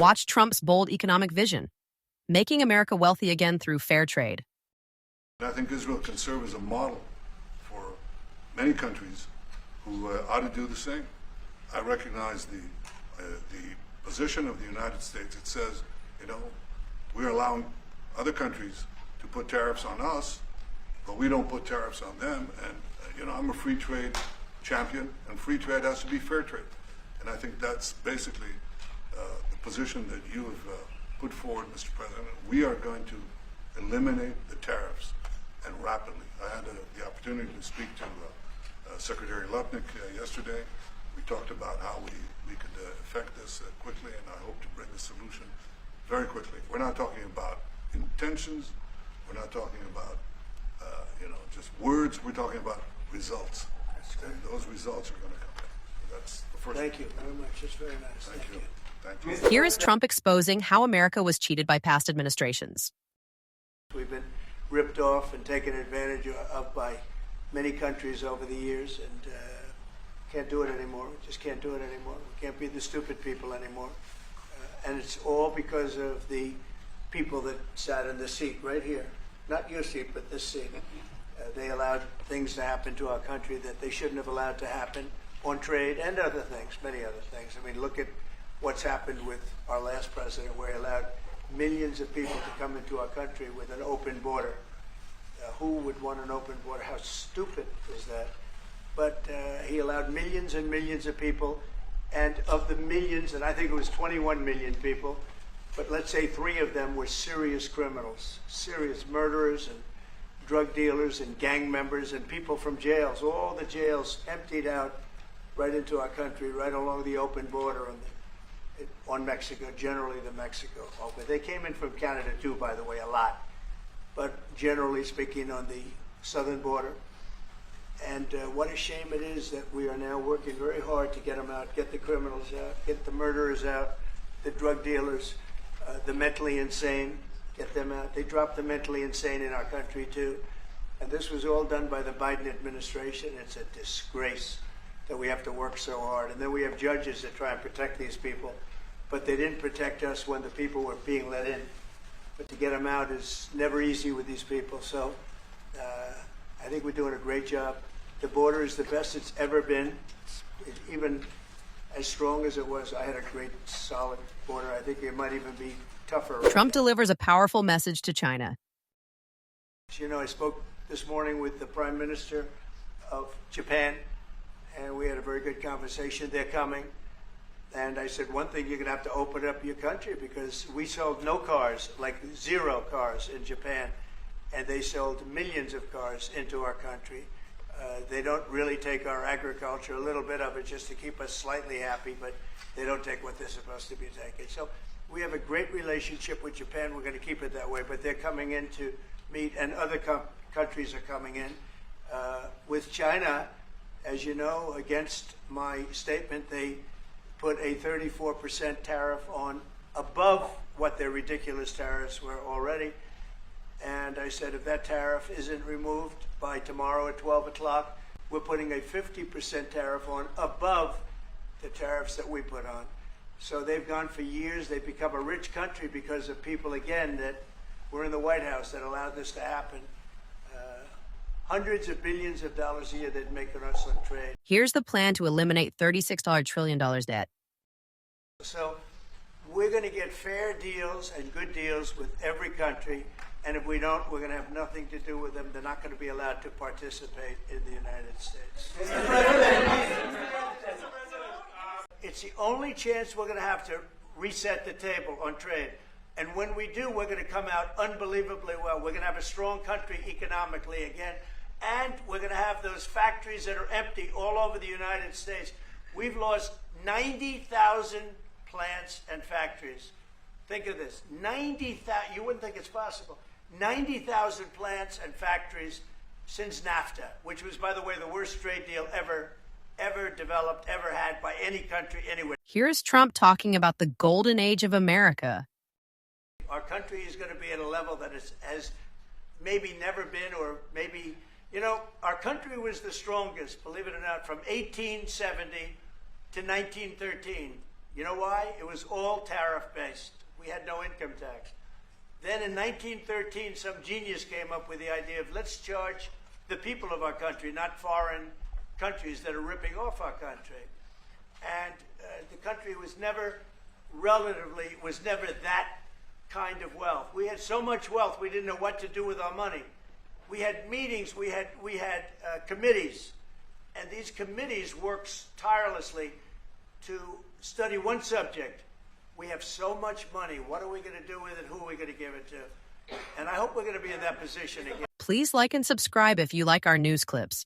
Watch Trump's bold economic vision, making America wealthy again through fair trade. I think Israel can serve as a model for many countries who ought to do the same. I recognize the position of the United States. It says, we're allowing other countries to put tariffs on us, but we don't put tariffs on them. And, I'm a free trade champion, and free trade has to be fair trade. And I think that's basically the position that you have put forward, Mr. President. We are going to eliminate the tariffs, and rapidly. I had the opportunity to speak to Secretary Lupnick yesterday. We talked about how we could effect this quickly, and I hope to bring a solution very quickly. We're not talking about intentions. We're not talking about just words. We're talking about results. And those results are going to come. That's the first. Thank you very much. It's very nice. Thank you. Thank you. Here is Trump exposing how America was cheated by past administrations. We've been ripped off and taken advantage of by many countries over the years, and can't do it anymore. We just can't do it anymore. We can't be the stupid people anymore. And it's all because of the people that sat in the seat right here. Not your seat, but this seat. They allowed things to happen to our country that they shouldn't have allowed to happen on trade and other things, many other things. I mean, look at what's happened with our last president, where he allowed millions of people to come into our country with an open border. Who would want an open border? How stupid is that? But he allowed millions and millions of people, and of the millions, and I think it was 21 million people, but let's say 3 of them were serious criminals, serious murderers and drug dealers and gang members and people from jails. All the jails emptied out right into our country, right along the open border on Mexico, generally the Mexico. But they came in from Canada too, by the way, a lot. But generally speaking, on the southern border. And what a shame it is that we are now working very hard to get them out, get the criminals out, get the murderers out, the drug dealers, the mentally insane, get them out. They dropped the mentally insane in our country too. And this was all done by the Biden administration. It's a disgrace that we have to work so hard. And then we have judges that try and protect these people, but they didn't protect us when the people were being let in. But to get them out is never easy with these people. So I think we're doing a great job. The border is the best it's ever been. It's even as strong as it was. I had a great, solid border. I think it might even be tougher. Trump delivers a powerful message to China. I spoke this morning with the Prime Minister of Japan, and we had a very good conversation. They're coming. And I said, one thing, you're going to have to open up your country, because we sold no cars, like 0 cars in Japan, and they sold millions of cars into our country. They don't really take our agriculture, a little bit of it just to keep us slightly happy, but they don't take what they're supposed to be taking. So we have a great relationship with Japan. We're going to keep it that way, but they're coming in to meet, and other countries are coming in. With China, as you know, against my statement, they put a 34% tariff on above what their ridiculous tariffs were already. And I said, if that tariff isn't removed by tomorrow at 12 o'clock, we're putting a 50% tariff on above the tariffs that we put on. So they've gone for years. They've become a rich country because of people, again, that were in the White House that allowed this to happen. Hundreds of billions of dollars a year they'd make on us on trade. Here's the plan to eliminate $36 trillion debt. So we're going to get fair deals and good deals with every country. And if we don't, we're going to have nothing to do with them. They're not going to be allowed to participate in the United States. It's the only chance we're going to have to reset the table on trade. And when we do, we're going to come out unbelievably well. We're going to have a strong country economically again. And we're going to have those factories that are empty all over the United States. We've lost 90,000 plants and factories. Think of this, 90,000, you wouldn't think it's possible. 90,000 plants and factories since NAFTA, which was, by the way, the worst trade deal ever developed, ever had by any country anywhere. Here's Trump talking about the golden age of America. Our country is going to be at a level that has maybe never been, or maybe, our country was the strongest, believe it or not, from 1870 to 1913. You know why? It was all tariff-based. We had no income tax. Then in 1913, some genius came up with the idea of let's charge the people of our country, not foreign countries that are ripping off our country. And the country was never that kind of wealth. We had so much wealth, we didn't know what to do with our money. We had meetings, we had committees, and these committees worked tirelessly to study one subject. We have so much money. What are we going to do with it? Who are we going to give it to? And I hope we're going to be in that position again. Please like and subscribe if you like our news clips.